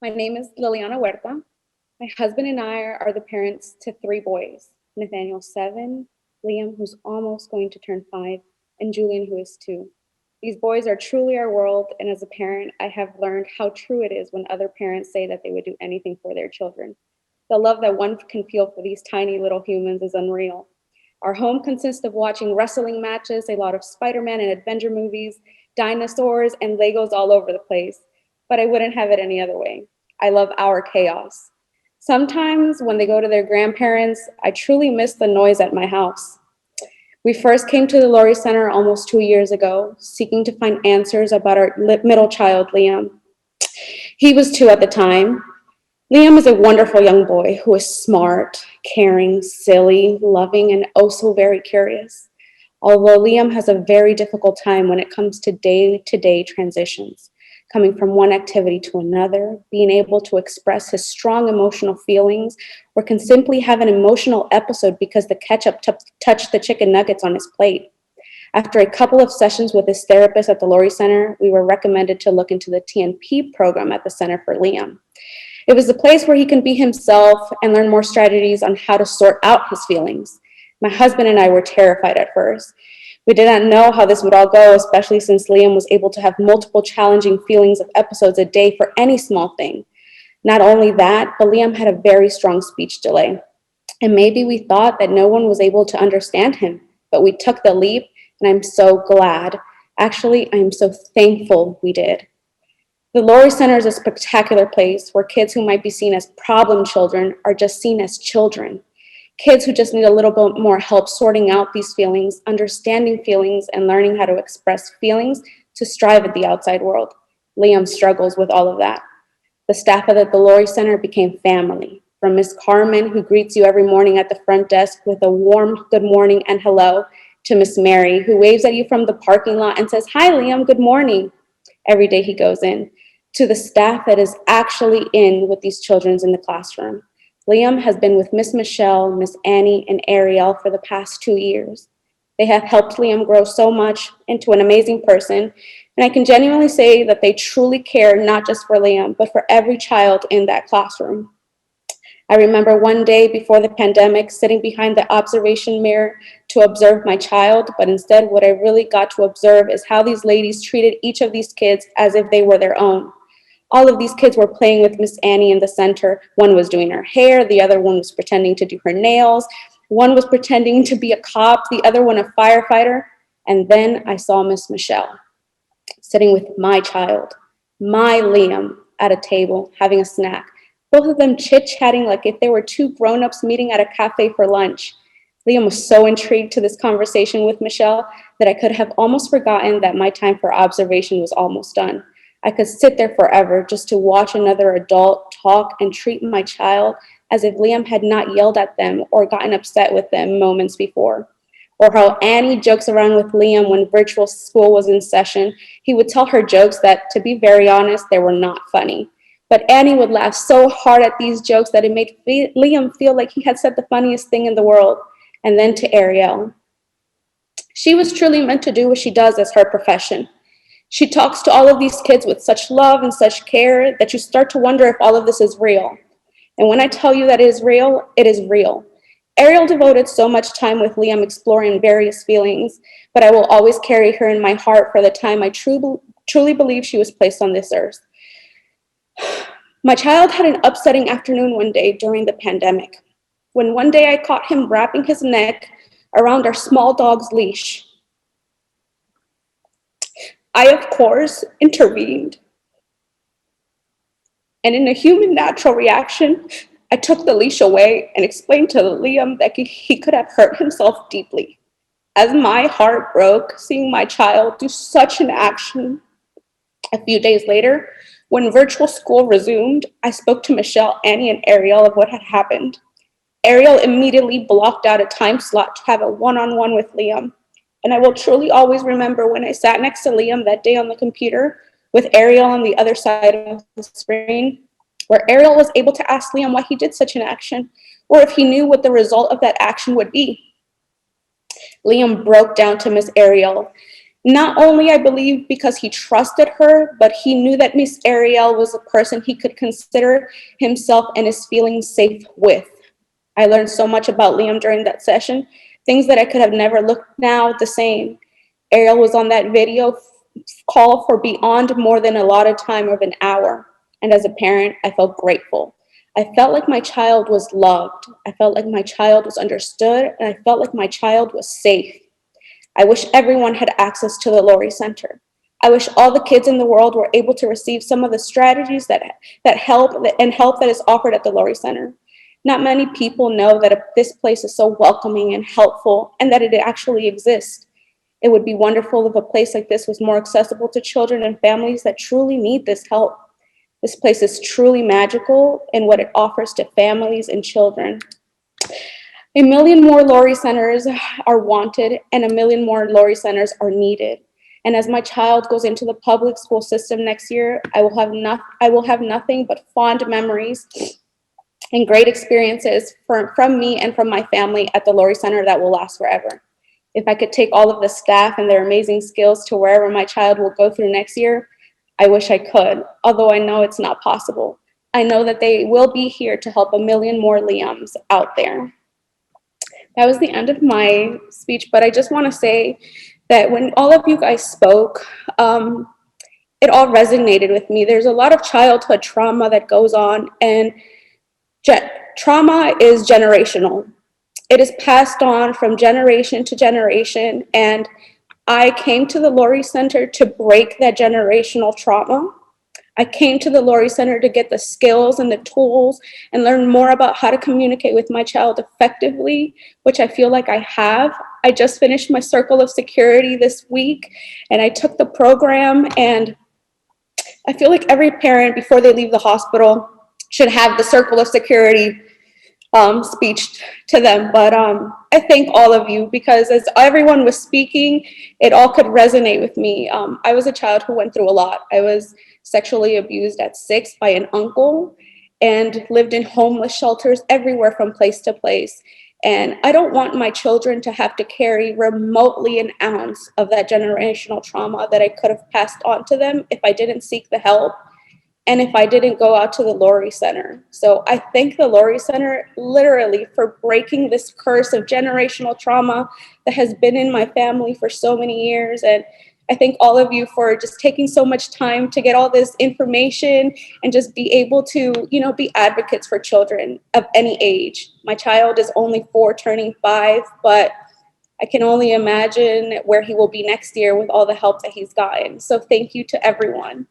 My name is Liliana Huerta. My husband and I are the parents to three boys, Nathaniel 7, Liam, who's almost going to turn 5, and Julian, who is 2. These boys are truly our world, and as a parent, I have learned how true it is when other parents say that they would do anything for their children. The love that one can feel for these tiny little humans is unreal. Our home consists of watching wrestling matches, a lot of Spider-Man and adventure movies, dinosaurs, and Legos all over the place. But I wouldn't have it any other way. I love our chaos. Sometimes when they go to their grandparents, I truly miss the noise at my house. We first came to the Lourie Center almost 2 years ago, seeking to find answers about our middle child, Liam. He was 2 at the time. Liam is a wonderful young boy who is smart, caring, silly, loving, and oh so very curious. Although Liam has a very difficult time when it comes to day-to-day transitions, coming from one activity to another, being able to express his strong emotional feelings, or can simply have an emotional episode because the ketchup touched the chicken nuggets on his plate. After a couple of sessions with his therapist at the Lourie Center, we were recommended to look into the TNP program at the Center for Liam. It was a place where he can be himself and learn more strategies on how to sort out his feelings. My husband and I were terrified at first. We did not know how this would all go, especially since Liam was able to have multiple challenging feelings of episodes a day for any small thing. Not only that, but Liam had a very strong speech delay. And maybe we thought that no one was able to understand him, but we took the leap, and I'm so glad. Actually, I'm so thankful we did. The Lourie Center is a spectacular place where kids who might be seen as problem children are just seen as children. Kids who just need a little bit more help sorting out these feelings, understanding feelings, and learning how to express feelings to strive at the outside world. Liam struggles with all of that. The staff at the Lourie Center became family. From Miss Carmen, who greets you every morning at the front desk with a warm good morning and hello, to Miss Mary, who waves at you from the parking lot and says, "Hi, Liam, good morning," every day he goes in, to the staff that is actually in with these children in the classroom. Liam has been with Miss Michelle, Miss Annie, and Ariel for the past 2 years. They have helped Liam grow so much into an amazing person, and I can genuinely say that they truly care not just for Liam, but for every child in that classroom. I remember one day before the pandemic sitting behind the observation mirror to observe my child, but instead what I really got to observe is how these ladies treated each of these kids as if they were their own. All of these kids were playing with Miss Annie in the center. One was doing her hair, the other one was pretending to do her nails, one was pretending to be a cop, the other one a firefighter, and then I saw Miss Michelle sitting with my child, my Liam, at a table having a snack. Both of them chit-chatting like if they were two grown-ups meeting at a cafe for lunch. Liam was so intrigued to this conversation with Michelle that I could have almost forgotten that my time for observation was almost done. I could sit there forever just to watch another adult talk and treat my child as if Liam had not yelled at them or gotten upset with them moments before. Or how Annie jokes around with Liam when virtual school was in session. He would tell her jokes that, to be very honest, they were not funny. But Annie would laugh so hard at these jokes that it made Liam feel like he had said the funniest thing in the world. And then to Ariel. She was truly meant to do what she does as her profession. She talks to all of these kids with such love and such care that you start to wonder if all of this is real. And when I tell you that it is real, it is real. Ariel devoted so much time with Liam exploring various feelings, but I will always carry her in my heart for the time I truly believe she was placed on this earth. My child had an upsetting afternoon one day during the pandemic, when one day I caught him wrapping his neck around our small dog's leash. I, of course, intervened. And in a human natural reaction, I took the leash away and explained to Liam that he could have hurt himself deeply. As my heart broke seeing my child do such an action, a few days later, when virtual school resumed, I spoke to Michelle, Annie, and Ariel of what had happened. Ariel immediately blocked out a time slot to have a one-on-one with Liam. And I will truly always remember when I sat next to Liam that day on the computer with Ariel on the other side of the screen, where Ariel was able to ask Liam why he did such an action, or if he knew what the result of that action would be. Liam broke down to Miss Ariel Not only, I believe, because he trusted her, but he knew that Miss Ariel was a person he could consider himself and his feelings safe with. I learned so much about Liam during that session, things that I could have never looked now the same. Ariel was on that video call for beyond more than a lot of time of an hour. And as a parent, I felt grateful. I felt like my child was loved. I felt like my child was understood, and I felt like my child was safe. I wish everyone had access to the Lourie Center. I wish all the kids in the world were able to receive some of the strategies that help that is offered at the Lourie Center. Not many people know that this place is so welcoming and helpful and that it actually exists. It would be wonderful if a place like this was more accessible to children and families that truly need this help. This place is truly magical in what it offers to families and children. A million more Lourie Centers are wanted, and a million more Lourie Centers are needed. And as my child goes into the public school system next year, I will have nothing but fond memories and great experiences from me and from my family at the Lourie Center that will last forever. If I could take all of the staff and their amazing skills to wherever my child will go through next year, I wish I could, although I know it's not possible. I know that they will be here to help a million more Liams out there. That was the end of my speech, but I just want to say that when all of you guys spoke, it all resonated with me. There's a lot of childhood trauma that goes on, and trauma is generational. It is passed on from generation to generation, and I came to the Lourie Center to break that generational trauma. I came to the Lourie Center to get the skills and the tools and learn more about how to communicate with my child effectively, which I feel like I have. I just finished my circle of security this week, and I took the program, and I feel like every parent before they leave the hospital should have the circle of security speech to them. But I thank all of you, because as everyone was speaking, it all could resonate with me. I was a child who went through a lot. I was sexually abused at 6 by an uncle and lived in homeless shelters everywhere from place to place. And I don't want my children to have to carry remotely an ounce of that generational trauma that I could have passed on to them if I didn't seek the help and if I didn't go out to the Lourie Center. So I thank the Lourie Center literally for breaking this curse of generational trauma that has been in my family for so many years. And I thank all of you for just taking so much time to get all this information and just be able to, be advocates for children of any age. My child is only 4, turning 5, but I can only imagine where he will be next year with all the help that he's gotten. So thank you to everyone.